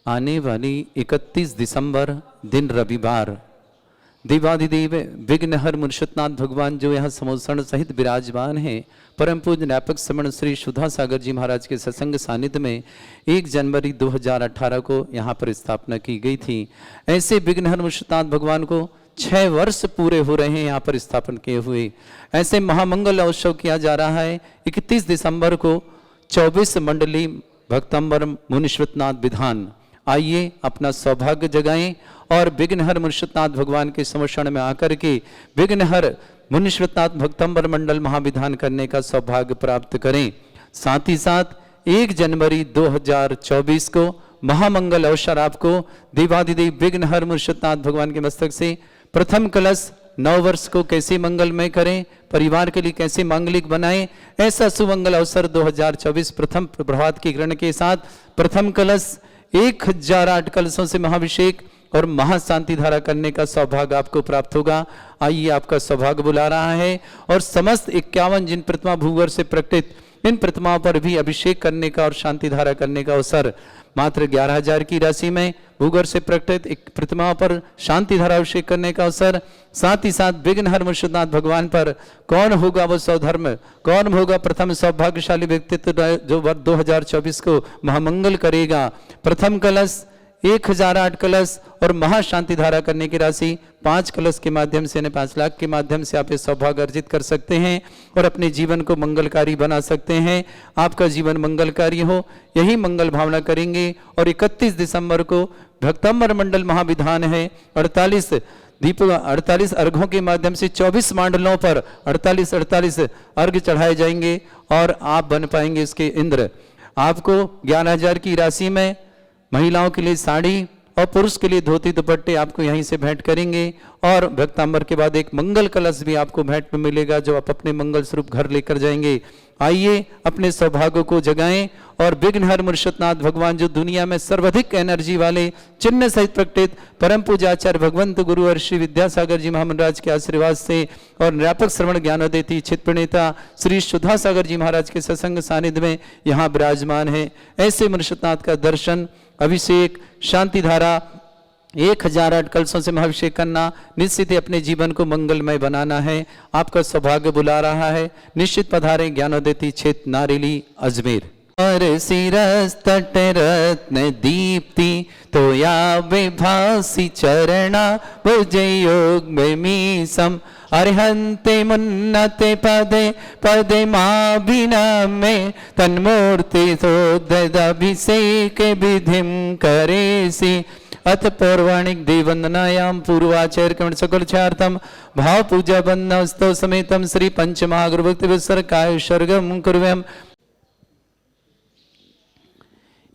आने वाली 31 दिसंबर दिन रविवार देवाधिदेव विघ्नहर मुर्शदनाथ भगवान जो यहाँ समोसण सहित विराजमान हैं, परम पूज्य न्यापक श्रमण श्री सुधा सागर जी महाराज के सत्संग सानिध्य में 1 जनवरी 2018 को यहाँ पर स्थापना की गई थी। ऐसे विघ्नहर मुर्शदनाथ भगवान को 6 वर्ष पूरे हो रहे हैं यहाँ पर स्थापन किए हुए। ऐसे महामंगल उत्सव किया जा रहा है। 31 दिसंबर को 24 मंडली भक्तंबर मुनिश्वतनाथ विधान। आइए अपना सौभाग्य जगाएं और विघ्नहर मुर्शदनाथ भगवान के समक्षण में आकर के विघ्नहर मुनिश्वतनाथ भक्तंबर मंडल महाविधान करने का सौभाग्य प्राप्त करें। साथ ही साथ 1 जनवरी 2024 को महामंगल अवसर आपको देवाधिदेव विघ्नहर मुर्शदनाथ भगवान के मस्तक से प्रथम कलश 9 वर्ष को कैसे मंगलमय करें, परिवार के लिए कैसे मांगलिक बनाएं, ऐसा सुमंगल अवसर 2024 प्रथम प्रभात की ग्रहण के साथ प्रथम कलश 1008 कलशों से महाभिषेक और महाशांति धारा करने का सौभाग्य आपको प्राप्त होगा। आइए आपका सौभाग्य बुला रहा है और समस्त 51 जिन प्रतिमा भूवर से प्रकटित इन प्रतिमाओं पर भी अभिषेक करने का और शांति धारा करने का अवसर मात्र 11,000 की राशि में भूगर से प्रकटित एक प्रतिमाओं पर शांति धारा अभिषेक करने का अवसर। साथ ही साथ विघ्नहर मुर्शदनाथ भगवान पर कौन होगा वो सौधर्म, कौन होगा प्रथम सौभाग्यशाली व्यक्तित्व जो वर्ष 2024 को महामंगल करेगा। प्रथम कलश 1008 कलश और महाशांति धारा करने की राशि 5 कलश के माध्यम से 5 लाख के माध्यम से आप ये सौभाग्य अर्जित कर सकते हैं और अपने जीवन को मंगलकारी बना सकते हैं। आपका जीवन मंगलकारी हो, यही मंगल भावना करेंगे। और 31 दिसंबर को भक्तंबर मंडल महाविधान है। 48 दीप 48 अर्घों के माध्यम से 24 मंडलों पर 48 अर्घ चढ़ाए जाएंगे और आप बन पाएंगे इसके इंद्र। आपको 11,000 की राशि में महिलाओं के लिए साड़ी और पुरुष के लिए धोती दुपट्टे आपको यहीं से भेंट करेंगे। और भक्तांबर के बाद एक मंगल कलश भी आपको भेंट में मिलेगा जो आप अपने मंगल स्वरूप घर लेकर जाएंगे। आइए अपने सौभाग्य को जगाएं और विघ्नहर मुर्शदनाथ भगवान जो दुनिया में सर्वाधिक एनर्जी वाले चिन्ह सहित प्रकटित परम पूजाचार्य भगवंत गुरु और श्री विद्यासागर जी महाराज के आशीर्वाद से और व्यापक श्रवण ज्ञान देती चित प्रणेता श्री सुधा सागर जी महाराज के सत्संग सानिध्य में यहाँ विराजमान है। ऐसे मुर्शदनाथ का दर्शन, अभिषेक, शांति धारा 1008 कलशों से महाभिषेक करना, निश्चित ही अपने जीवन को मंगलमय बनाना है। आपका सौभाग्य बुला रहा है। निश्चित पधारे ज्ञानोदेती क्षेत्र नारेली अजमेर। और सिरस तट रत्न दीप्ति तो या विभासी चरणा भुजय योग मीसम अरिहंते मुन्नते पदे पदे मां बिना में तन्मूर्ति सोदभिषेक विधिम करेसी अथ पौर्वाणिक देववंदनायाम पूर्वाचार्य क्रमण सकल चार्थम भाव पूजा बंदस्तव समेतम श्री पंचमहागुरु भक्ति विसर्गाय सर्गम कुर्वम।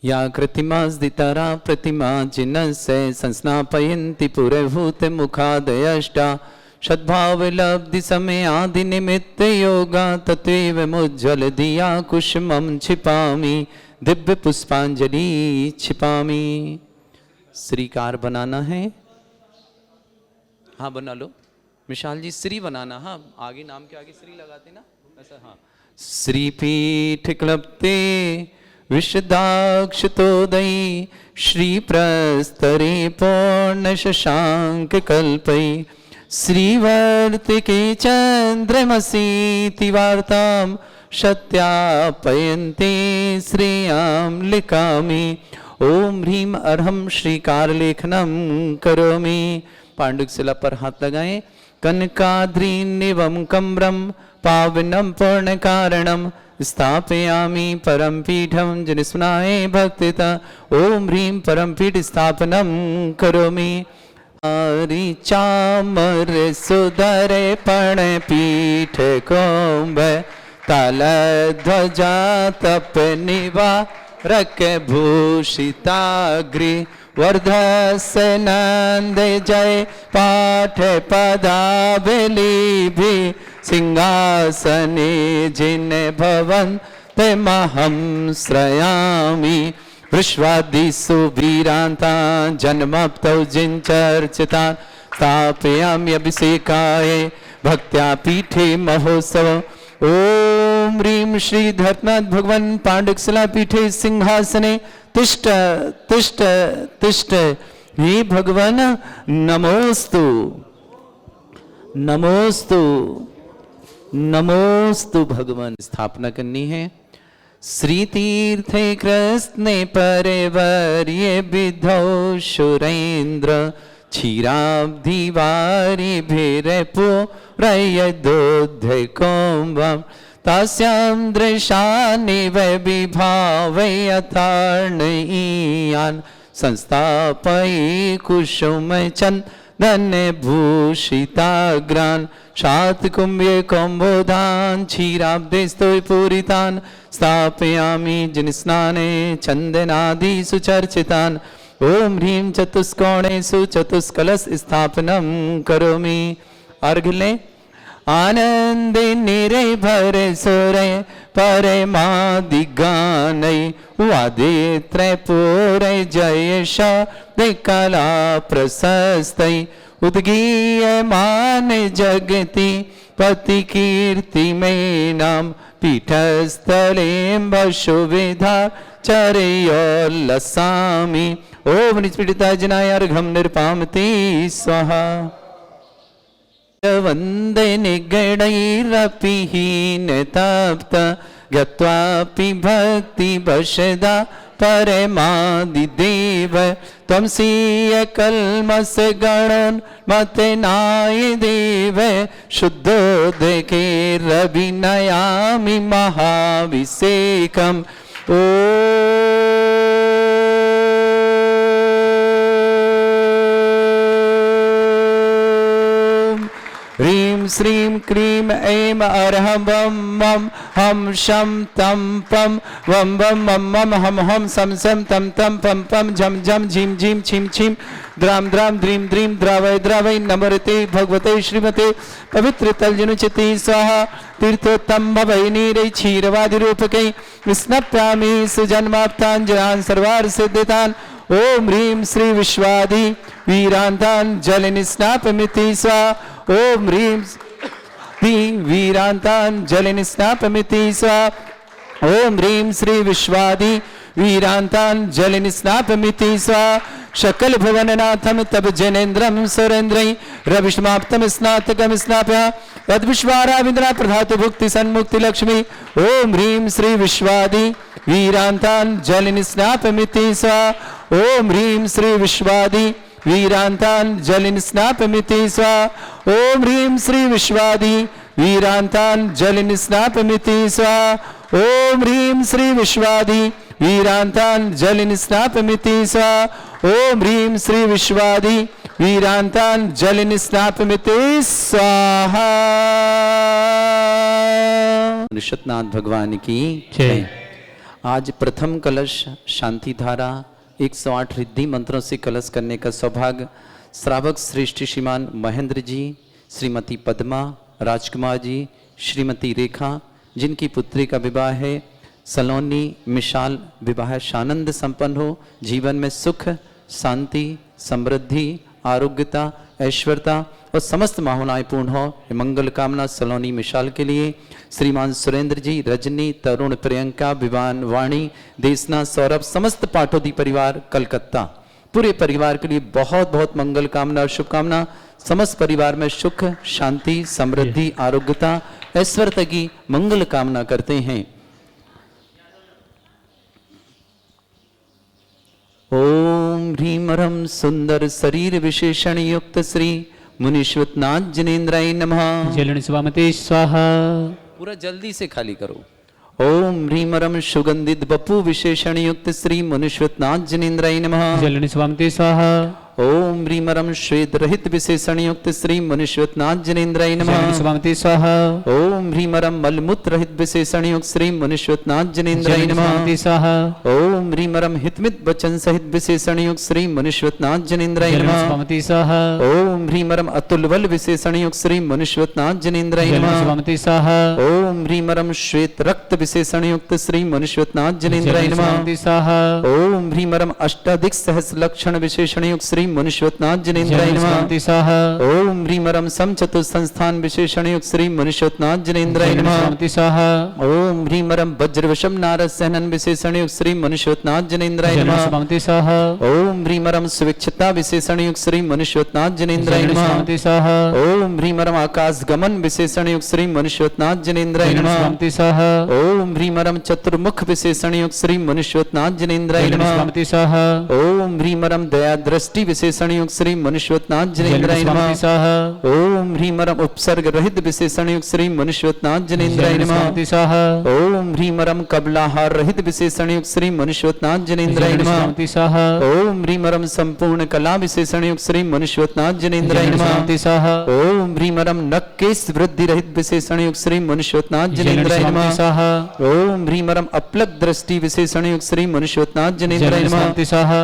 या कृतिमा स्दितारा प्रतिमा जिनस्य संस्नापयन्ति पुरभूत मुखादयष्टा सद्भाव लब्धि समय आदि निमित्त योगा तत्व मुज्ज्वल दिया कुसुमं छिपामी दिव्य पुष्पांजलि छिपामी। श्रीकार बनाना है। हाँ बना लो विशाल जी, श्री बनाना। हाँ आगे नाम के आगे श्री लगाते ना ऐसा। हाँ श्री पीठ क्लप्ते विशदाक्षतोदयी श्री प्रस्तरे पूर्ण शशांक कल्पई श्रीवर्तिके चंद्रमसी वार्ताम सत्यापयन्ते श्रेयाम लिखामि ओम ह्रीम अर्हम श्रीकार लेखनम करोमि। पांडुक शिला पर हाथ लगाएं। कनकाद्रीनिवम कम्रम पावनम पूर्ण कारणम स्थापयामि परम पीठम जनिस्नाए भक्तिता ओम ह्रीम परम पीठ स्थापनम करोमि। चामर सुधर पण पीठ कोम्भ तल ध्वजा तप निवा रक भूषिताग्रि वर्धस्य नंद जय पाठ पदावली भी सिंहासने जिन भवन तमहं श्रयामि विश्वादिषु वीरांता जन्मप्तौ जिन चर्चिता स्थापयामि अभिषेकाय भक्त्या पीठे महोत्सव। ओम ओम ह्रीं श्री धर्मनाथ भगवान पांडुकशिला पीठे सिंहासने तिष्ठ तिष्ठ तिष्ठ। हे भगवान नमोस्तु नमोस्तु नमोस्तु। भगवान स्थापना करनी है। श्री तीर्थे कृष्णे परिवर्ये विधौ सुरेंद्र क्षीराब्धि वारी भीरपो रयदोध्य कुंभम तस्यां दृशानि वै विभावै यथार्णयान् संस्थापयि कुसुम चंदन भूषिताग्रान् शातकुंभे कुंभोधान क्षीराब्धे पूरितान् स्थापयामि जिनस्नाने चंदनादि सुचर्चितान्। ओम ह्रीं चतुष्कोणेषु चतुष्कलश स्थापनं करोमि। अर्घ लें। आनंदे निरे भरे सुरे परमादि गानै वादे त्रैपुरे जय शब्द कला प्रशस्तै उद्गीयमान जगति पति कीर्ति में नाम पीठस्थले वसुविधा चरयोल्लसामि। ओम निष्पीडिता जनाय अर्घं निर्पामति स्वाहा। वंदे निगणैरपि हीन तप्त गत्वापि भक्ति वशदा परमादिदेव त्वमसीय कल्मष गणोन् मतेनाय देव शुद्धोदके रविनयामि महाभिषेकम्। ओ ह्रीं श्रीं क्रीं ऐं अरहं वं मं हम शं तं पं वं वं मं मं हम हम सं सं तं तं पं पं झं झं झीं झीं छिं छिं द्रां द्रां द्रीं द्रीं द्रावय द्रावय नमोते भगवते श्रीमते पवित्र तलजनुचिते स्वाहा। तीर्थोत्तम भवै नीरै क्षीरवादिरूपकै स्नप्यामि सुजन्माप्ताञ्जलान् सर्वार्थ सिद्धितान्। ओम ह्रीं श्री विश्वादि वीरान्तान् जलनिस्नापमिति स्वाहा। ओम ह्रीं वीरान्तान् जलनिस्नापमिति स्वाहा। ओम ह्रीं श्री विश्वादि वीरान्तान् जलनिस्नापमिति स्वाहा। शकल भुवननाथं तब जनेन्द्रं सुरेन्द्रै रविष्माप्तं स्नातकं स्नाप्य तद्विश्वाराविन्द्रा प्रधातु भुक्ति सन्मुक्ति लक्ष्मी। ओम ह्रीं श्री विश्वादि वीरान्तान् जलनिस्नापमिति स्वाहा। ओम ह्रीं श्री विश्वादि वीरान्तान् जलनिस्नापमिति स्वाहा। ओम ह्रीं श्री विश्वादि वीरान्तान् जलनिस्नापमिति स्वाहा। ओम ह्रीं श्री विश्वादि वीरान्तान् जलनिस्नापमिति स्वाहा। ओम ह्रीं श्री विश्वादि वीरान्तान् जलनिस्नापमिति स्वाहा। ऋषभनाथ भगवान की जय। आज प्रथम कलश शांति धारा 108 रिद्धि मंत्रों से कलश करने का सौभाग्य श्रावक श्रेष्ठ श्रीमान महेंद्र जी, श्रीमती पद्मा, राजकुमार जी, श्रीमती रेखा, जिनकी पुत्री का विवाह है, सलोनी मिशाल विवाह शानंद संपन्न हो, जीवन में सुख शांति समृद्धि आरोग्यता ऐश्वर्यता और समस्त माहौनाएं पूर्ण हो। मंगल कामना सलोनी मिशाल के लिए। श्रीमान सुरेंद्र जी, रजनी, तरुण, प्रियंका, विवान, वाणी, देशना, सौरभ, समस्त पाठोदी परिवार कलकत्ता, पूरे परिवार के लिए बहुत बहुत मंगल कामना और शुभकामना। समस्त परिवार में सुख शांति समृद्धि आरोग्यता ऐश्वर्यता की मंगल कामना करते हैं। ओम ह्रीं रं सुंदर शरीर विशेषण युक्त श्री मुनीश्वरनाथ जिनेन्द्राय नमः। जलन स्वामते स्वाहा। पूरा जल्दी से खाली करो। ओम ह्रीं रं सुगंधित बपू विशेषण युक्त श्री मुनीश्वरनाथ जिनेन्द्राय नमः। जलन स्वामते स्वाहा। ओम ह्रीं रं श्वेत रहित विशेषण युक्त श्री मुनीश्वरनाथ जिनेन्द्राय नमः। जलन स्वामते स्वाहा। ओम ह्रीं रं मलमूत्र रहित विशेषण युक्त श्री मुनीश्वरनाथ जिनेन्द्राय जलन नमः। स्वामते स्वाहा। ओम ह्रीं रं हितमित वचन सहित विशेषण युक्त श्री मुनीश्वरनाथ जिनेन्द्राय जलन नमः। स्वामते स्वाहा। ओम ह्रीं रं अतुल बल विशेषण युक्त श्री मुनीश्वरनाथ जिनेन्द्राय जलन नमः। स्वामते स्वाहा। ओम ह्रीं रं श्वेत रक्त विशेषण युक्त श्री मुनीश्वरनाथ जिनेन्द्राय जलन नमः। स्वामते स्वाहा। ओम ह्रीं रं अष्टाधिक सहस्र लक्षण विशेषण युक्त श्री श्री मनुष्योत्नाथ जनेन्द्राय नमः। स्वामी स्वाहा ओम ह्रीमरम सम चतुस्संस्थान विशेषण युक्त श्री मनुष्योत्नाथ जनेन्द्राय नमः। स्वामी स्वाहा ओम ह्रीमरम वज्रवशम नारद सहनन विशेषण युक्त श्री मनुष्योत्नाथ जनेन्द्राय नमः। स्वामी स्वाहा ओम ह्रीमरम सुविक्षता विशेषण युक्त श्री मनुष्योत्नाथ जनेन्द्राय नमः। स्वामी स्वाहा ओम ह्रीमरम आकाश गमन विशेषण युक्त श्री मनुष्योत्नाथ जनेन्द्राय नमः। स्वामी स्वाहा ओम ह्रीमरम चतुर्मुख विशेषण युक्त श्री मनुष्योत्नाथ जनेन्द्राय नमः। स्वामी स्वाहा ओम ह्रीमरम दया दृष्टि विशेषण युक्त श्री मनुष्योत्नाथ जनेन्द्राय नमः। स्वामी स्वाहा ओम ह्रीमरम उपसर्ग रहित विशेषण युक्त श्री मनुष्योत्नाथ जनेन्द्राय नमः। स्वामी स्वाहा ओम ह्रीमरम कबलाहार रहित विशेषण युक्त श्री मनुष्योत्नाथ जनेन्द्राय नमः। स्वामी स्वाहा ओम ह्रीमरम संपूर्ण कला विशेषण युक्त श्री मनुष्योत्नाथ जनेन्द्राय नमः। स्वामी स्वाहा ओम ह्रीमरम नक्केश वृद्धि रहित विशेषण युक्त श्री मनुष्योत्नाथ जनेन्द्राय स्वामी नमः। स्वाहा ओम ह्रीमरम अपलक दृष्टि विशेषण युक्त श्री मनुष्योत्नाथ जनेन्द्राय नमः। स्वामी स्वाहा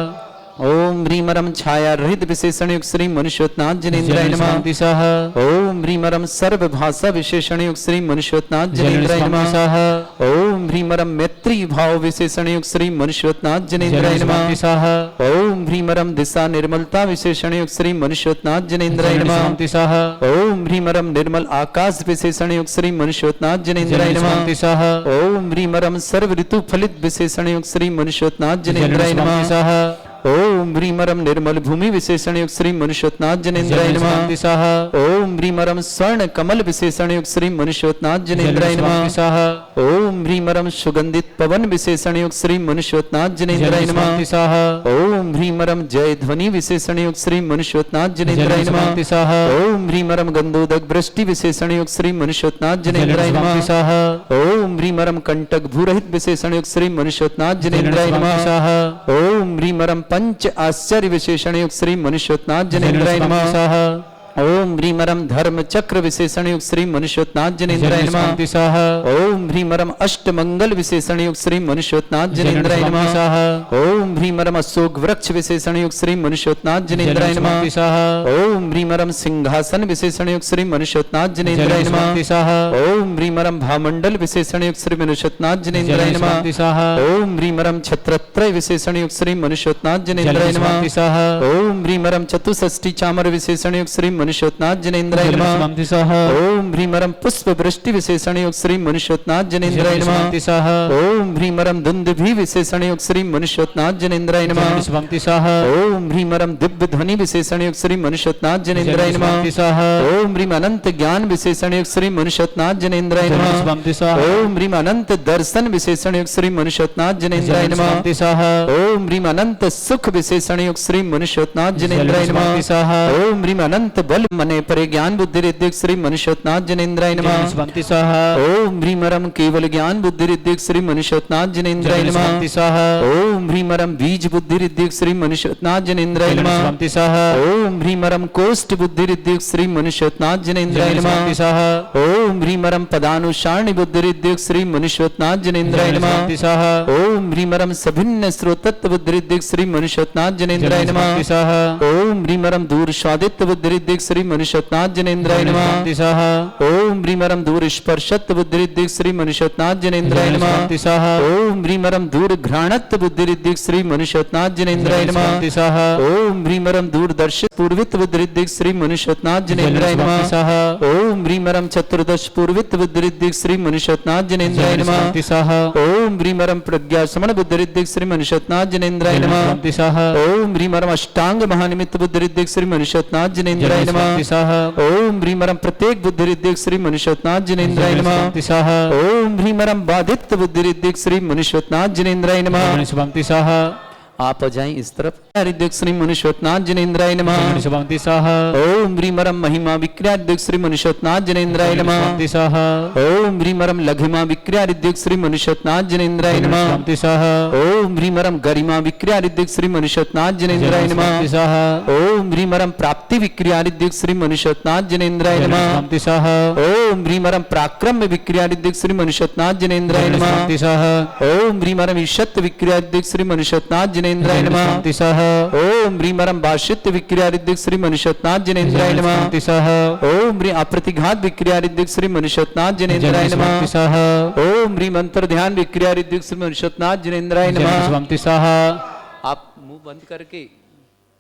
ओम ह्रीमरम छाया रहित विशेषण युक्त श्री मनुष्योत्नाथ जनेन्द्राय नमः। स्वामी स्वाहा ओम ह्रीमरम सर्व भाषा विशेषण युक्त श्री मनुष्योत्नाथ जनेन्द्राय स्वामी नमः। स्वाहा ओम ह्रीमरम मैत्री भाव विशेषण युक्त श्री मनुष्योत्नाथ जनेन्द्राय स्वामी नमः। स्वाहा ओम ह्रीमरम दिशा निर्मलता विशेषण युक्त श्री मनुष्योत्नाथ जनेन्द्राय नमः। स्वामी स्वाहा ओम ह्रीमरम निर्मल आकाश विशेषण युक्त श्री मनुष्योत्नाथ जनेन्द्राय नमः। स्वामी स्वाहा ओम ह्रीमरम सर्व ऋतु फलित विशेषण युक्त श्री मनुष्योत्नाथ जनेन्द्राय स्वामी नमः। स्वाहा ओम ह्रीमरम निर्मल भूमि विशेषण युक्त श्री मनुष्योत्नाथ जनेन्द्राय नमः। स्वामी स्वाहा ओम ह्रीमरम स्वर्ण कमल विशेषण युक्त श्री मनुष्योत्नाथ जनेन्द्राय स्वामी नमः। स्वाहा ओम ह्रीमरम सुगंधित पवन विशेषण युक्त श्री मनुष्योत्नाथ जनेन्द्राय नमः। स्वामी स्वाहा ओम ह्रीमरम जय ध्वनि विशेषण युक्त श्री मनुष्योत्नाथ जनेन्द्राय नमः। स्वामी स्वाहा ओम ह्रीमरम गंधोदक वृष्टि विशेषण युक्त श्री मनुष्योत्नाथ जनेन्द्राय स्वामी नमः। स्वाहा ओम ह्रीमरम कंटक भूरहित विशेषण युक्त श्री मनुष्योत्नाथ जनेन्द्राय स्वामी नमः। स्वाहा ओम ह्रीमरम पंच आश्चर्य विशेषण युक्त श्री मनुष्योत्नाथ जनेन्द्राय स्वामी नमः। स्वाहा ओम ह्रीमरम धर्म चक्र विशेषण युक्त श्री मनुष्योत्नाथ जनेन्द्राय नमः। स्वामी स्वाहा ओम ह्रीमरम अष्ट मंगल विशेषण युक्त श्री मनुष्योत्नाथ जनेन्द्राय स्वामी नमः। स्वाहा ओम ह्रीमरम अशोक वृक्ष विशेषण युक्त श्री मनुष्योत्नाथ जनेन्द्राय नमः। स्वामी स्वाहा ओम ह्रीमरम सिंहासन विशेषण युक्त श्री मनुष्योत्नाथ जनेन्द्राय नमः। स्वामी स्वाहा ओम ह्रीमरम भामंडल विशेषण युक्त श्री मनुष्योत्नाथ जनेन्द्राय नमः। स्वामी स्वाहा ओम ह्रीमरम छत्रत्रय विशेषण युक्त श्री मनुष्योत्नाथ जनेन्द्राय नमः। स्वामी स्वाहा ओम ह्रीमरम चतुष्षष्टि चामर विशेषण युक्त श्री मनुष्योत्नाथ जनेन्द्राय नमः। स्वामी स्वाहा ओम ह्रीमरम पुष्प वृष्टि विशेषण युक्त श्री मनुष्योत्नाथ जनेन्द्राय नमः। स्वामी स्वाहा ओम ह्रीमरम दुंदुभि विशेषण युक्त श्री मनुष्योत्नाथ जनेन्द्राय नमः। स्वामी स्वाहा ओम ह्रीमरम दिव्य ध्वनि विशेषण युक्त श्री मनुष्योत्नाथ जनेन्द्राय नमः। स्वामी स्वाहा ओम ह्रीम अनंत ज्ञान विशेषण युक्त श्री मनुष्योत्नाथ जनेन्द्राय नमः। स्वामी स्वाहा ओम ह्रीम अनंत दर्शन विशेषण युक्त श्री मनुष्योत्नाथ जनेन्द्राय नमः। स्वामी स्वाहा ओम ह्रीम अनंत सुख विशेषण युक्त श्री मनुष्योत्नाथ जनेन्द्राय नमः। स्वामी स्वाहा ओम ह्रीम अनंत बल मने परे ज्ञान बुद्धि रिद्धिक श्री मनुष्योत्नाथ जनेन्द्राय नमः। स्वामी स्वाहा ओम ह्रीमरम केवल ज्ञान बुद्धि रिद्धिक श्री मनुष्योत्नाथ जनेन्द्राय नमः। स्वामी स्वाहा ओम ह्रीमरम बीज बुद्धि रिद्धिक श्री मनुष्योत्नाथ जनेन्द्राय नमः। स्वामी स्वाहा ओम ह्रीमरम कोष्ठ बुद्धि रिद्धिक श्री मनुष्योत्नाथ जनेन्द्राय नमः। स्वामी स्वाहा ओम ह्रीमरम पदानुसारणी बुद्धि रिद्धिक श्री मनुष्योत्नाथ जनेन्द्राय नमः। स्वामी स्वाहा ओम ह्रीमरम सभिन्न स्रोतत्व बुद्धि रिद्धिक श्री मनुष्योत्नाथ जनेन्द्राय नमः। स्वामी स्वाहा ओम ह्रीमरम दूर स्वादित्व बुद्धि रिद्धिक श्री मनुष्योत्नाथ जनेन्द्राय नमः। स्वामी स्वाहा ओम ह्रीमरम दूर स्पर्शत्व बुद्धि रिद्धिक श्री मनुष्योत्नाथ जनेन्द्राय नमः। स्वामी स्वाहा ओम ह्रीमरम दूर घ्राणत्व बुद्धि रिद्धिक श्री मनुष्योत्नाथ जनेन्द्राय नमः। स्वामी स्वाहा ओम ह्रीमरम दूरदर्शित पूर्वित बुद्धि रिद्धिक श्री मनुष्योत्नाथ जनेन्द्राय स्वामी नमः। स्वाहा ओम ह्रीमरम चतुर्दश पूर्वित बुद्धि रिद्धिक श्री मनुष्योत्नाथ जनेन्द्राय नमः। स्वामी स्वाहा ओम ह्रीमरम प्रज्ञा समण बुद्धि रिद्धिक श्री मनुष्योत्नाथ जनेन्द्राय नमः। स्वामी स्वाहा ओम ह्रीमरम अष्टांग महानिमित्त बुद्धि रिद्धिक श्री मनुष्योत्नाथ जनेन्द्राय नमः। स्वामी स्वाहा ओम ह्रीमरम प्रत्येक बुद्धि रिद्धिक श्री मनुष्योत्नाथ जनेन्द्राय नमः। स्वामी स्वाहा ओम ह्रीमरम बाधित बुद्धि रिद्धिक श्री मनुष्योत्नाथ जनेन्द्राय नमः। स्वामी स्वाहा आप जाएं इस तरफ रिद्धिक श्री मनुष्योत्नाथ जनेन्द्राय नमः। स्वामी स्वाहा ओम ह्रीमरम महिमा विक्रिया रिद्धिक श्री मनुष्योत्नाथ जनेन्द्राय नमः। स्वामी स्वाहा ओम ह्रीमरम लघिमा विक्रिया रिद्धिक श्री मनुष्योत्नाथ जनेन्द्राय नमः। स्वामी स्वाहा ओम ह्रीमरम गरिमा विक्रिया रिद्धिक श्री मनुष्योत्नाथ जनेन्द्राय नमः। स्वामी स्वाहा ओम ह्रीमरम प्राप्ति विक्रिया रिद्धिक श्री मनुष्योत्नाथ जनेन्द्राय नमः। स्वामी स्वाहा ओम ह्रीमरम पराक्रम विक्रिया रिद्धिक श्री मनुष्योत्नाथ जनेन्द्राय नमः। स्वामी स्वाहा ओम ह्रीमरम ईशत्व विक्रिया रिद्धिक श्री मनुष्योत्नाथ जनेन्द्राय नमः। स्वामी स्वाहा ओम ह्रीमरम भाषित्व विक्रिया रिद्धिक श्री मनुष्योत्नाथ जनेन्द्राय नमः। स्वामी स्वाहा ओम ह्रीम अप्रतिघात विक्रिया रिद्धिक श्री मनुष्योत्नाथ जनेन्द्राय नमः। स्वामी स्वाहा ओम ह्रीम अंतर ध्यान विक्रिया रिद्धिक श्री मनुष्योत्नाथ जनेन्द्राय नमः। स्वामी स्वाहा आप मुंह बंद करके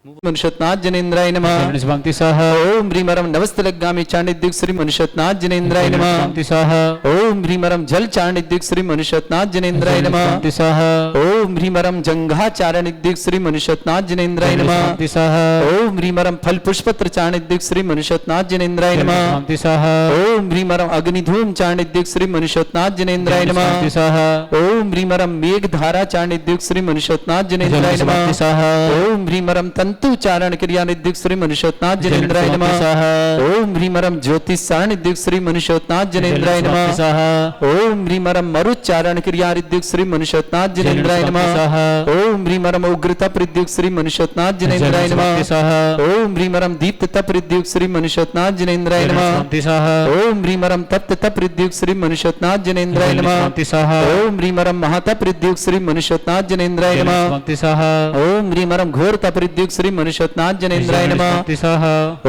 मनुष्यनाथ जनेन्द्राय नमः। भक्ति सह ओम ह्रीमरम नवस्तलगामी चांडिद्युक्त श्री मनुष्यनाथ जनेन्द्राय नमः। भक्ति सह ओम ह्रीमरम जल चांडिद्युक्त श्री मनुष्यनाथ जनेन्द्राय नमः। भक्ति सह ओम ह्रीमरम जंघा चारणिद्युक्त श्री मनुष्यनाथ जनेन्द्राय नमः। भक्ति सह ओम ह्रीमरम फल पुष्पत्र चाणिद्युक्त श्री मनुष्यनाथ जनेन्द्राय नमः। भक्ति सह ओम ह्रीमरम अग्निधूम चाणिद्युक्त श्री मनुष्यनाथ जनेन्द्राय नमः। भक्ति सह ओम ह्रीमरम मेघधारा चाणिद्युक्त श्री मनुष्यनाथ जनेन्द्राय नमः। भक्ति सह ओम ह्रीमरम तंतु चारण क्रिया निद्युक्त श्री मनुष्यनाथ जनेन्द्राय नमः। ओम ह्रीमरम ज्योतिषारण निद्युक्त श्री मनुष्यनाथ जनेन्द्राय नमः। ओम ह्रीमरम मरुच्चारण क्रिया निद्युक्त श्री मनुष्यनाथ जनेन्द्राय नमः। ओम ह्रीमरम उग्रता प्रद्युक्त श्री मनुष्यनाथ जनेन्द्राय नमः। ओम ह्रीमरम दीप्त तप प्रद्युक्त श्री मनुष्यनाथ जनेन्द्राय नमः। ओम ह्रीमरम तप्त तप प्रद्युक्त श्री मनुष्यनाथ जनेन्द्राय नमः। ओम ह्रीमरम महातप प्रद्युक्त श्री मनुष्यनाथ जनेन्द्राय नमः। ओम ह्रीमरम घोर तप प्रद्युक्त श्री मनुष्यनाथ जनेन्द्राय नमः।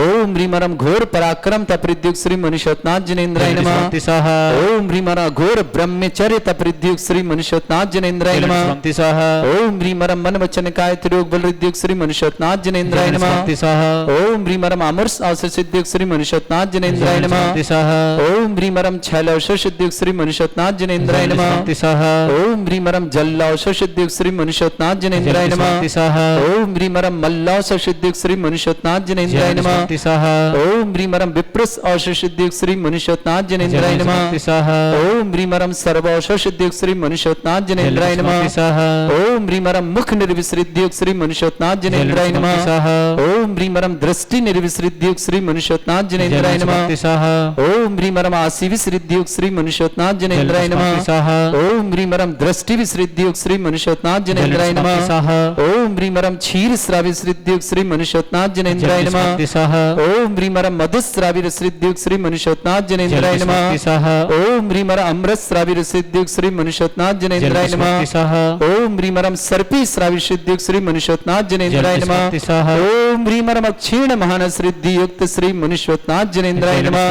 ओम ह्रीमरम घोर पराक्रम तप प्रद्युक्त श्री मनुष्यनाथ जनेन्द्राय नमः। ओम ह्रीमरम घोर ब्रह्मचर्य तप प्रद्युक्त श्री मनुष्यनाथ जनेन्द्राय नमः। ओम ह्रीमरम मन वचन काय त्रियोग बल प्रद्युक्त श्री मनुष्यनाथ जनेन्द्राय नमः। ओम ह्रीमरम अमरस अवसर सिद्युक्त श्री मनुष्यनाथ जनेन्द्राय नमः। ओम ह्रीमरम छैल अवसर सिद्युक्त श्री मनुष्यनाथ जनेन्द्राय नमः। ओम ह्रीमरम जल अवसर सिद्युक्त श्री मनुष्यनाथ जनेन्द्राय नमः। ओम ह्रीमरम मल्लावसर सिद्युक्त श्री मनुष्यनाथ जनेन्द्राय नमः। ओम ह्रीमरम विप्रस अवसर सिद्युक्त श्री मनुष्यनाथ जनेन्द्राय नमः। ओम ह्रीमरम सर्व अवसर सिद्युक्त श्री मनुष्यनाथ जनेन्द्राय नमः। ओम ह्रीमरम मुख निर्विसृद्युक्त श्री मनुष्यनाथ जनेन्द्राय नमः। ओम ह्रीमरम दृष्टि निर्विसृद्युक्त श्री मनुष्यनाथ जनेन्द्राय नमः। ओम ह्रीमरम आसी विसृद्युक्त श्री मनुष्यनाथ जनेन्द्राय नमः। ओम ह्रीमरम दृष्टि विसृद्युक्त श्री मनुष्यनाथ जनेन्द्राय नमः। ओम ह्रीमरम क्षीर श्रावि श्रीद्युक्त श्री मनुष्यनाथ जनेन्द्राय नमः। ओम ह्रीमरम मधुस्रावि श्रीद्युक्त श्री मनुष्यनाथ जनेन्द्राय नमः। ओम ह्रीमरम अमृत श्रावि श्रीद्युक्त श्री मनुष्यनाथ जनेन्द्राय नमः। ओम ह्रीमरम सर्पी श्रावि श्रीद्युक्त श्री मनुष्यनाथ जनेन्द्राय नमः। ओम ह्रीमरम क्षीण महान श्रीद्युक्त श्री मनुष्यनाथ जनेन्द्राय नमः।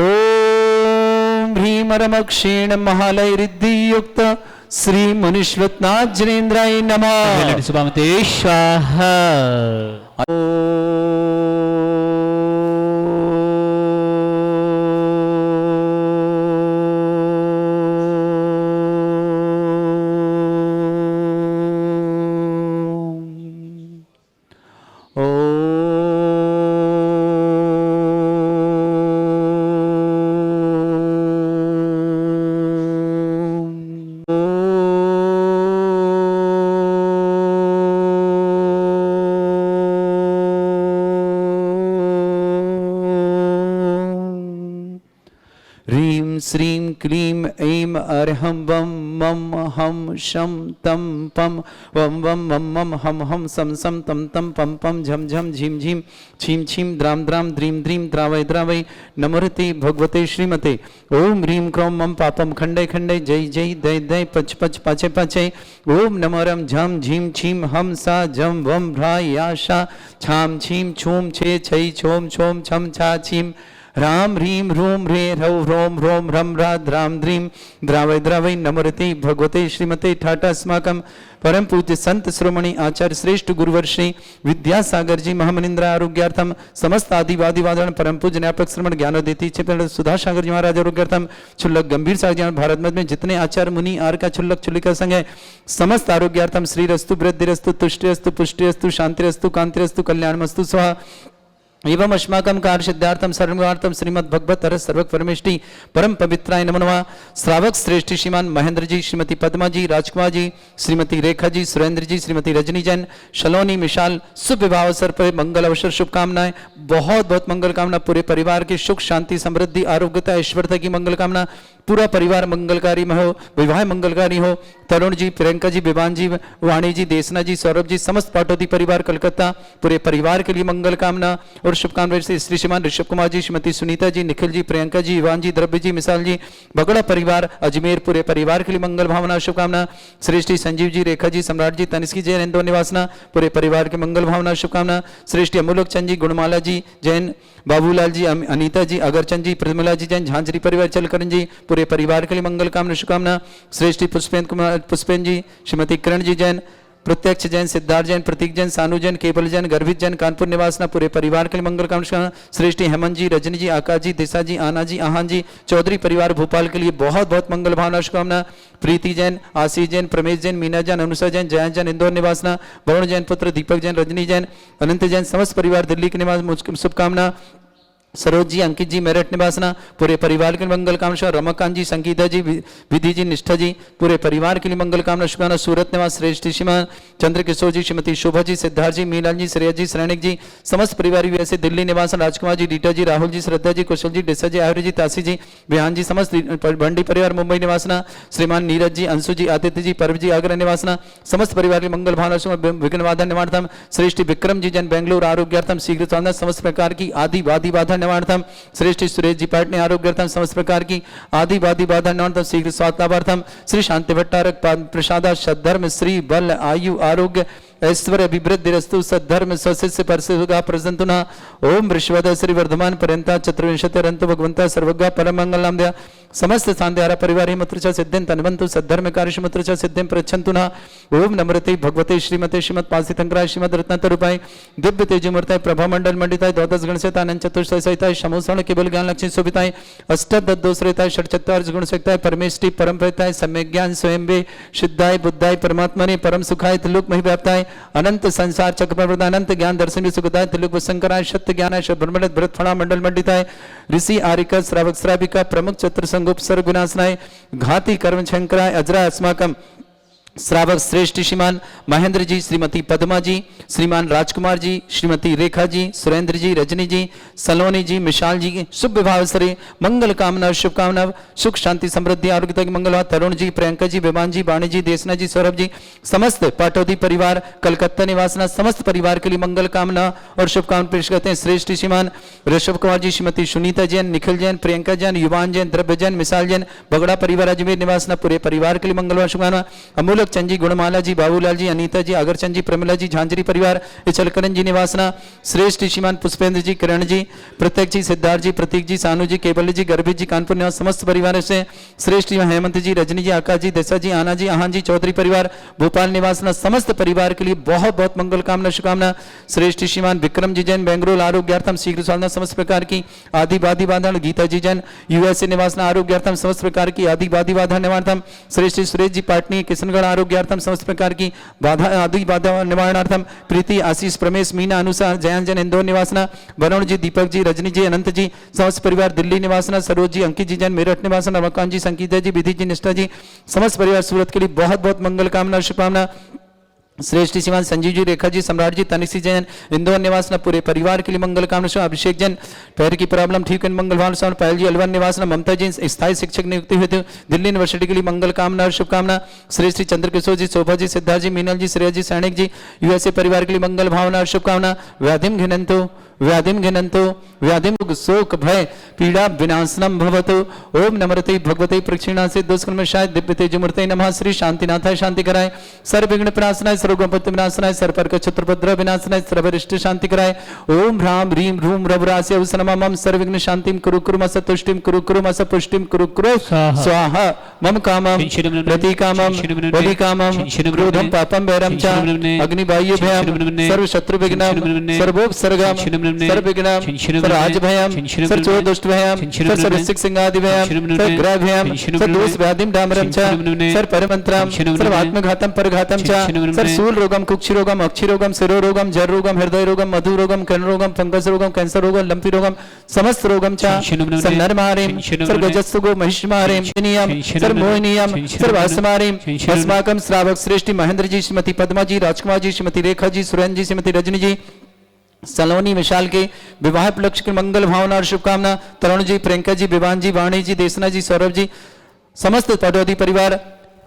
ओम ह्रीमरम क्षीण महालय रिद्धियुक्त श्री मनुष्यनाथ जनेन्द्राय नमः। स्वाहा श्रीं क्लीं ऐं अर्हं वं मं हम शं तं पं वं वं मं मं हम हम सं सं तं तं पं पं झं झं झीं झीं छीं छीं द्रां द्रां द्रीं द्रीं द्रावय द्रावय नमोरति भगवते श्रीमते। ओम ह्रीं क्रों मं पापं खंडे खंडे जय जय दय दय पच पच पाचे पाचे। ओम नमोरम झं झीं छीं हम सा झं वं भ्रा या शा छां छीं छूं छे छै छों छों छम छा छीं राम ह्रीं ह्रूं ह्रे ह्रौ ह्रों ह्रों ह्रं ह्रा द्रां द्रीं द्रावय द्रावय नमोरति भगवते श्रीमते ठाटा अस्माकं परम पूज्य संत श्रोमणी आचार्य श्रेष्ठ गुरुवर श्री विद्यासागर जी महामनिंद्र आरोग्यार्थम समस्त आदिवादी वादन परम पूज्य न्यापक श्रमण ज्ञानोदेती सुधा सागर जी महाराज आरोग्यार्थम क्षुल्लक गंभीर सागर भारत मध्य में जितने आचार्य मुनि आर का क्षुल्लक क्षुल्लिका संघ है समस्त आरोग्यार्थम श्री रस्तु वृद्धिरस्तु तुष्टिरस्तु पुष्टिरस्तु शांतिरस्तु कांतिरस्तु कल्याणमस्तु स्वाहा एवं अस्माकं कार्य सिद्धार्थम सर्वार्थम श्रीमद् भगवत हर सर्वक परमेष्टि परम पवित्राय नमो नमः। श्रावक श्रेष्ठी श्रीमान महेंद्र जी, श्रीमती पद्मा जी, राजकुमार जी, श्रीमती रेखा जी, सुरेंद्र जी, श्रीमती रजनी जैन, शलोनी मिशाल, शुभ विवाह अवसर पर मंगल अवसर शुभकामनाएं, बहुत बहुत मंगल कामना, पूरे परिवार की सुख शांति समृद्धि आरोग्यता ऐश्वर्यता की मंगल कामना, पूरा परिवार मंगलकारी में हो, विवाह मंगलकारी हो। तरुण जी, प्रियंका जी, विवान जी, वाणी जी, देसना जी, सौरभ जी, समस्त पाटोदी परिवार कलकत्ता पूरे परिवार के लिए मंगल कामना और शुभकामनाएं से श्री श्रीमान ऋषभ कुमार जी, श्रीमती सुनीता जी, निखिल जी, प्रियंका जी, इवान जी, द्रव्य जी, मिसाल जी, भगड़ा परिवार अजमेर पूरे परिवार के लिए मंगल भावना शुभकामना। श्रेष्ठी संजीव जी, रेखा जी, सम्राट जी, तनिष्की जैन, इंदौर निवासना पूरे परिवार के मंगल भावना शुभकामना। श्रेष्ठी अमूलक चंद जी, गुणमाला जी जैन, बाबूलाल जी, अनीता जी, अगरचंद जी, प्रतिमला जी जैन, झांझरी परिवार चलकरण जी पूरे परिवार के लिए मंगल कामना शुभकामना। श्रेष्ठी पुष्पेंद्र कुमार पुष्पेंद्र जी, श्रीमती किरण जी जैन, प्रत्यक्ष जैन, सिद्धार्थ जैन, प्रतीक जैन, सानू जैन, केवल जैन, गर्भित जैन, कानपुर निवासना पूरे परिवार के लिए मंगल कामना। श्रेष्ठी हेमंत जी, रजनी जी, आकाश जी, दिशा जी, आना जी, आहान जी, चौधरी परिवार भोपाल के लिए बहुत बहुत मंगल भावना शुभकामना। प्रीति जैन, आशीष जैन, प्रमेश जैन, मीना जैन, अनुषा जैन, जयंत जैन, इंदौर निवासना। वरुण जैन पुत्र दीपक जैन, रजनी जैन, अनंत जैन, समस्त परिवार दिल्ली के निवास शुभकामना। सरोज जी, अंकित जी, मेरठ निवासना पूरे परिवार के लिए मंगल कामना। रमाकांत जी, संगीता जी, विधि जी, निष्ठा जी, पूरे परिवार के लिए मंगल कामना शुभकामना। सूरत निवास श्रेष्ठ श्रीमान चंद्रकिशोर जी, श्रीमती शोभा जी, सिद्धार्थ जी, मीलाल जी, श्रेया जी, श्रेणिक जी, समस्त परिवार वैसे दिल्ली निवासन। राजकुमार जी, रीटा जी, राहुल जी, श्रद्धा जी, कुशल जी, डिसा जी, आयुर जी, तासी जी, बिहान जी, समस्त भंडी परिवार मुंबई निवासना। श्रीमान नीरज जी, अंशु जी, आदित्य जी, पर्व जी, आगरा निवासना, समस्त परिवार के मंगल भावना विघ्नवादन निवारतम। श्रेष्ठ विक्रम जी जन, बेंगलुरु आरोग्यार्थम शीघ्र साधना, समस्त प्रकार की आदि वादी बाधा निवारतम। श्रेष्ठ सुरेश जी पाटने आरोग्यार्थम, समस्त प्रकार की आदि वादी बाधा निवारतम शीघ्र स्वास्थ्यार्थम। श्री शांति भट्टारक प्रसादा सद्धर्म श्री बल आयु आरोग्य ऐश्वर्य अभिवृद्धि रस्तु सद्धर्म स्वशिष्य परसुगा प्रसंतुना। ओम वृषवद श्री वर्धमान पर्यंता चतुर्विंशतिरंत भगवंता सर्वज्ञ परम मंगल नाम दया। समस्त सांध्यारा परिवार हिमत्रच सिद्धिं तन्वन्तु सद्धर्म कार्यशमत्रच सिद्धिं प्रच्छन्तुना। ओम नम्रते भगवते श्रीमते श्रीमत् पासितंकराय श्रीमद रत्नतरूपाय दिव्य तेजमूर्ताय प्रभा मंडल मंडिताय द्वादश गणसेताय अनंत चतुर्दश सहिताय समोसण केवल ज्ञान लक्ष्मी शोभिताय अष्टदशरेताय षट्चत्वार गुणसेताय परमेष्टि परम प्रताय सम्यक ज्ञान स्वयं वे सिद्धाय बुद्धाय परमात्मने परम सुखाय त्रिलोक महि व्याप्ताय अनंत संसार चक्रप्रवर्त अनंत ज्ञान दर्शन सुखदाय त्रिलोक शंकराय सत्य ज्ञानाय ब्रह्मण्ड भरतफणा मंडल मंडिताय ऋषि आरिका श्रावक श्राविका प्रमुख चतुर संगोप सर्व विनाशनाय घाती कर्म शंकराय अजरा अस्माकम श्रावक श्रेष्ठ श्रीमान महेंद्र जी, श्रीमती पद्मा जी, श्रीमान राजकुमार जी, श्रीमती रेखा जी, सुरेंद्र जी, रजनी जी, सलोनी जी, मिशाल जी, शुभ विवाह से मंगल कामना शुभकामना सुख शांति समृद्धि आरोग्य मंगल। तरुण जी, प्रियंका जी, विमान जी, वाणी जी, देशना जी, सौरभ जी, समस्त पाटौदी परिवार कलकत्ता निवासना, समस्त परिवार के लिए मंगल कामना और शुभकामना पेश करते हैं। श्रेष्ठ श्रीमान ऋषभ कुमार जी, श्रीमती सुनीता जैन, निखिल जैन, प्रियंका जैन, युवान जैन, द्रव्य जैन, मिसाल जैन, बगड़ा परिवार अजमेर निवासना पूरे परिवार के लिए मंगलवार शुभकामना। अमूल चंद जी, गुणमाला जी, बाबूलाल जी, अनीता जी, अगरचंद जी, प्रमिला जी, झांझरी परिवार इचलकरन जी निवासना। श्रेष्ठ श्रीमान पुष्पेंद्र जी, किरण जी, प्रत्यक्ष जी, सिद्धार्थ जी, प्रतीक जी, सानू जी, केवल जी, गर्भित जी, कानपुर निवास समस्त परिवार से। श्रेष्ठ हेमंत जी, रजनी जी, आकाश जी, दिशा जी, आना जी, आहान जी, चौधरी परिवार भोपाल निवासना, समस्त परिवार के लिए बहुत बहुत मंगल कामना शुभकामना। श्रेष्ठ श्रीमान विक्रम जी जैन, बेंगलुरु आरोग्यार्थम शीघ्र साधना, समस्त प्रकार की आदि वादी बाधा। गीता जी जैन, यूएसए निवासना आरोग्यार्थम, समस्त प्रकार की आदि वादी बाधा निवारणार्थम। श्रेष्ठ सुरेश जी पाटनी किशनगढ़ आरोग्यार्थम, समस्त प्रकार की बाधा आदि बाधा निवारणार्थम। प्रीति आशीष प्रमेश मीना अनुसार जयंत जैन, इंदौर निवासना। वरुण जी, दीपक जी, रजनी जी, अनंत जी, समस्त परिवार दिल्ली निवासना। सरोज जी, अंकित जी जैन, मेरठ निवासना। रमाकांत जी, संगीता जी, विधि जी, निष्ठा जी, समस्त परिवार सूरत के लिए बहुत बहुत मंगल कामना शुभकामना। श्रेष्ठ श्रीमान संजीव जी, रेखा जी, सम्राट जी, तनिषी जैन, इंदौर निवासना पूरे परिवार के लिए मंगल कामना। अभिषेक जैन, पैर की प्रॉब्लम ठीक है मंगल भावना। पायल जी, अलवर निवासना। ममता जी, स्थायी शिक्षक नियुक्ति हुए थे दिल्ली यूनिवर्सिटी के लिए मंगल कामना और शुभकामना। श्रेष्ठ श्री चंद्रकिशोर जी, शोभा जी, सिद्धार्थ जी, मीनल जी, श्रेया जी, सैनिक जी, यूएसए परिवार के लिए मंगल भावना और शुभकामना। व्याधिम घिनंतो व्याधिम घिनंतो व्याधिम शोक भय पीड़ा विनाशनम भवतु। ओम नमरते भगवते प्रक्षिणा से दुष्कर्मशाय दिव्य तेजमूर्ते नमः। श्री शांतिनाथाय शांति कराय, सर्व विघ्न प्रणाशनाय, सर्वगोपत्य विनाशनाय, सर्वपर्क क्षत्रभद्र विनाशनाय, सर्वरिष्ट शांति कराय। ओम ह्राम ह्रीम ह्रूम रवरास्य उष्णमम सर्व विघ्न शांतिम कुरु कुरु मस तुष्टिम कुरु कुरु मस पुष्टिम कुरु कुरु स्वाहा। मम कामम प्रतिकामम वदिकामम क्रोधम पापम वैरम च अग्निबाह्य भयम सर्व शत्रु विघ्नम सर्वोपसर्गम सर्व विघ्नम सर्वराज भयम सर्व दुष्ट भयम सर्व ऋषिक सिंहादि भयम सर्व ग्रह भयम सर्व दोष व्याधिम डामरम च सर्व परमंत्रम सर्व आत्मघातम परघातम च सर्व शूल रोगम कुक्षि रोगम अक्षि रोगम शिरो रोगम जर रोगम हृदय रोगम मधु रोगम कर्ण रोगम फंगस रोगम कैंसर रोगम लंपी रोगम समस्त रोगम च सर्व नरमारिम सर्व गजस्सुगो महिष्मारिम नियम सर्व मोहिनियम सर्व असमारिम अस्माकम श्रावक श्रेष्ठ महेंद्र जी, श्रीमती पद्मा जी, राजकुमार जी, श्रीमती रेखा जी, सुरेंद्र जी, श्रीमती रजनी जी, सलोनी विशाल के विवाह उपलक्ष्य की मंगल भावना और शुभकामना। तरुण जी, प्रियंका जी, विवान जी, वाणी जी, देशना जी, सौरभ जी, समस्त पटौदी परिवार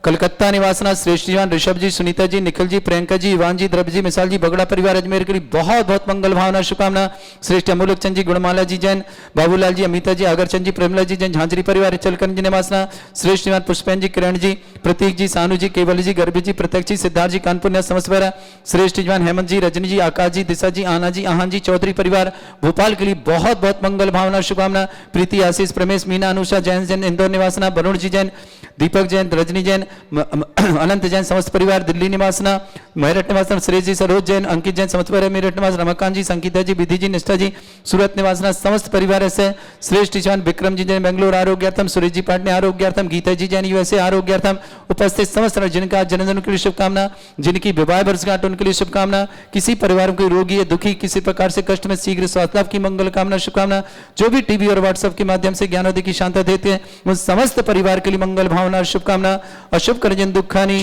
कलकत्ता निवासना। श्रेष्ठ जीवान ऋषभ जी, सुनीता जी, निखिल जी, प्रियंका जी, युवान जी, द्रव्य जी, मिसाल जी, बगड़ा परिवार अजमेर के लिए बहुत बहुत मंगल भावना शुभकामना। श्रेष्ठ अमूलक चंद जी, गुणमाला जी जैन, बाबूलाल जी, अमिता जी, आगरचंद जी, प्रेमला जी जैन, झांझरी परिवार चलकन जी निवासना। श्रेष्ठ जीवान पुष्पेन जी, किरण जी, प्रतीक जी, सानू जी, केवल जी, गर्भित जी, प्रत्यक्ष जी, सिद्धार्थ जी, कानपुर ने समस्त परिवार। श्रेष्ठ जीवान हेमंत जी, रजनी जी, आकाश जी, दिशा जी, आना जी, आहान जी, चौधरी परिवार भोपाल के लिए बहुत बहुत मंगल भावना शुभकामना। प्रीति आशीष प्रमेश मीना अनुषा जैन जैन, इंदौर निवासना। वरुण जी जैन, दीपक जैन, रजनी जैन, अनंत जैन समस्त परिवार दिल्ली निवासना, मेरठ निवासना सुरेश जी, सरोज जैन, अंकित जैन समस्त परिवार मेरठ निवास, रमाकांत जी, संगीता जी, विधि जी, निष्ठा जी सूरत निवासना समस्त परिवार ऐसे, श्रेष्ठ जैन विक्रम जी जैन बेंगलोर आरोग्यार्थम, सुरेश जी पाटने आरोग्यार्थम, गीता जी जैन यूएसए आरोग्यार्थम उपस्थित समस्त जिनका जन्मदिन के लिए शुभकामना, जिनकी विवाह वर्षगांठ उनके लिए शुभकामना, किसी परिवार में कोई रोगी है, दुखी, किसी प्रकार से कष्ट में शीघ्र स्वास्थ्य लाभ की मंगल कामना शुभकामना, जो भी टीवी और व्हाट्सएप के माध्यम से ज्ञानोदय की शांति देते हैं उन समस्त परिवार के लिए मंगल भावना शुभकामना। अशुभ कर्जन दुखानी,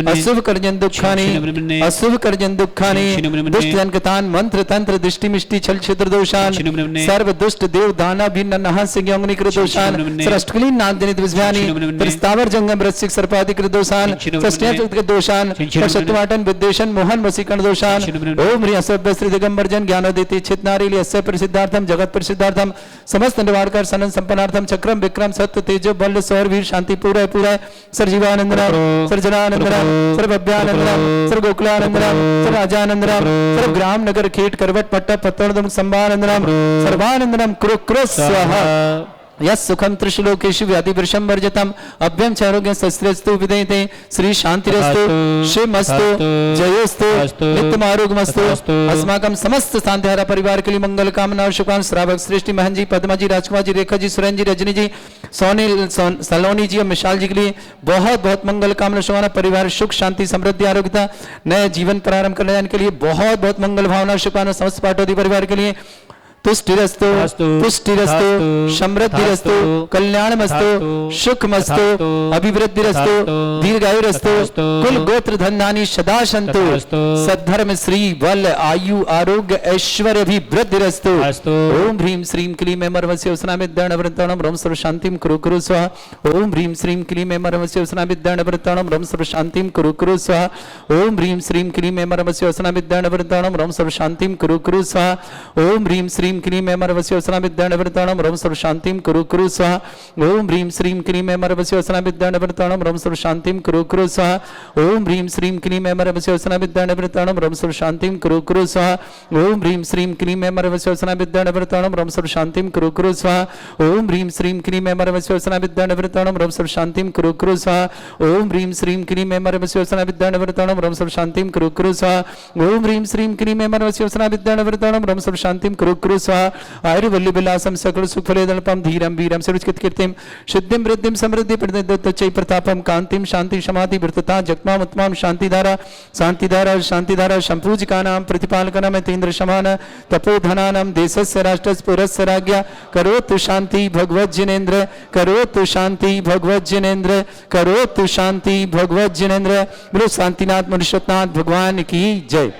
अशुभ कर्जन दुखानी, अशुभ कर्जन दुखानी, दुष्ट जनकतान मंत्र तंत्र दृष्टि मिष्टि छल छिद्र दोषान, सर्व दुष्ट देव दाना भिन्न नहस्य ज्ञांगनि कृत दोषान, सरष्टकलीन नाग जनित विज्ञानी, प्रस्तावर जंगम रसिक सर्पादि कृत दोषान, षष्ट्याचुत कृत दोषान, शतवाटन विद्वेषण मोहन वसीकरण दोषान। ओम ह्रीं असभ्य श्री दिगंबर जन ज्ञानोदय चित नारी अस्य प्रसिद्धार्थम जगत प्रसिद्धार्थम समस्त निवारकर सनन संपन्नार्थम चक्रम विक्रम सत्य तेजो बल सौर वीर शांति पूरा पूरा सर्जीवानंदराम सर्जनानंदराम सर्वभ्यानंदराम सर्वगोकुलानंदराम सर्वराजानंदराम सर्वग्राम नगर खेट करवट पट्टा पत्तनदम संभानंदराम सर्वानंदराम कुरु कुरु स्वाहा। यस सुखम त्रिशलोकेशु व्याधि वृषम वर्जतम अभ्यम चारोग्य शस्त्रस्तु विदयते श्री शांतिरस्तु शिवमस्तु जयोस्तु नित्यम आरोग्यमस्तु अस्माकं समस्त शांतिहारा परिवार के लिए मंगल कामना और शुभकामना। श्रावक श्रेष्ठी महन जी, पद्मा जी, राजकुमार जी, रेखा जी, सुरेंद्र जी, रजनी जी, सोनील सलोनी जी और मिशाल जी के लिए बहुत बहुत मंगल कामना शुभकामना। परिवार सुख शांति समृद्धि आरोग्यता नए जीवन प्रारंभ करने जाने के लिए बहुत बहुत मंगल भावना शुभकामना। समस्त पाटोदी परिवार के लिए तुष्टिरस्तु पुष्टिरस्तु समृद्धिरस्तु कल्याणमस्तु सुखमस्तु अभिवृद्धिरस्तु दीर्घायुरस्तु कुल गोत्र धन्यानि सदा सन्तु सद्धर्म श्री बल आयु आरोग्य ऐश्वर्य अभिवृद्धिरस्तु। ओम ह्रीं श्रीं क्लीं ऐं मर्मस्य उसनामिद्दर्ण वृत्ताणं रं सर्व शांतिं कुरु कुरु स्वाहा। ओम ह्रीं श्रीं क्लीं ऐं मर्मस्य उसनामिद्दर्ण वृत्ताणं रं सर्व शांतिं कुरु कुरु स्वाहा। ओम ह्रीं श्रीं क्लीं ऐं मर्मस्य उसनामिद्दर्ण वृत्ताणं रं सर्व शांतिं कुरु कुरु स्वाहा। ओम ह्रीं श्रीं क्लीं ऐं मर्मस्य उसनामिद्दर्ण वृत्ताणं रं सर्व शांतिं कुरु कुरु स्वाहा। ओम ह्रीं श्रीं क्लीं ऐं मर्मस्य उसनामिद्दर्ण वृत्ताणं रं सर्व शांतिं कुरु कुरु स्वाहा। ओम ह्रीं श्रीं क्लीं ऐं मर्मस्य उसनामिद्दर्ण वृत्ताणं रं सर्व शांतिं कुरु कुरु स्वाहा। ओम ह्रीं श्रीं क्लीं ऐं मर्मस्य उसनामिद्दर्ण वृत्ताणं रं सर्व शांतिं कुरु कुरु स्वाहा। ओम ह्रीं श्रीं क्लीं ऐं मर्मस्य उसनामिद्दर्ण वृत्ताणं रं सर्व शांतिं कुरु कुरु स्वाहा। ओम ह्रीं श्रीं क्लीं ऐं मर्मस्य उसनामिद्दर्ण वृत्ताणं रं सर्व शांतिं कुरु कुरु स्वाहा। ओम ह्रीं श्रीं क्लीं ऐं मर्मस्य उसनामिद्दर्ण वृत्ताणं रं सर्व शांतिं कुरु कुरु स्वाहा। आयुर्वल्ली विलासम सकल सुखफलेदल्पम धीरम वीरम सुरुचित कीर्तिम सिद्धिम वृद्धिम समृद्धि प्रदत्तचै प्रतापम कांतिम शांति समाधि वृत्तता जगमाम उत्तमाम शांतिधारा शांतिधारा शांतिधारा संपूजिकानां प्रतिपालकानां तेन्द्र समान तपोधनानां देशस्य राष्ट्रस्य पुरस्य राज्ञा करोतु शांति भगवत जिनेन्द्र करोतु शांति भगवत जिनेन्द्र करोतु शांति भगवत जिनेन्द्र। बोलो शांतिनाथ मनुष्यनाथ भगवान की जय।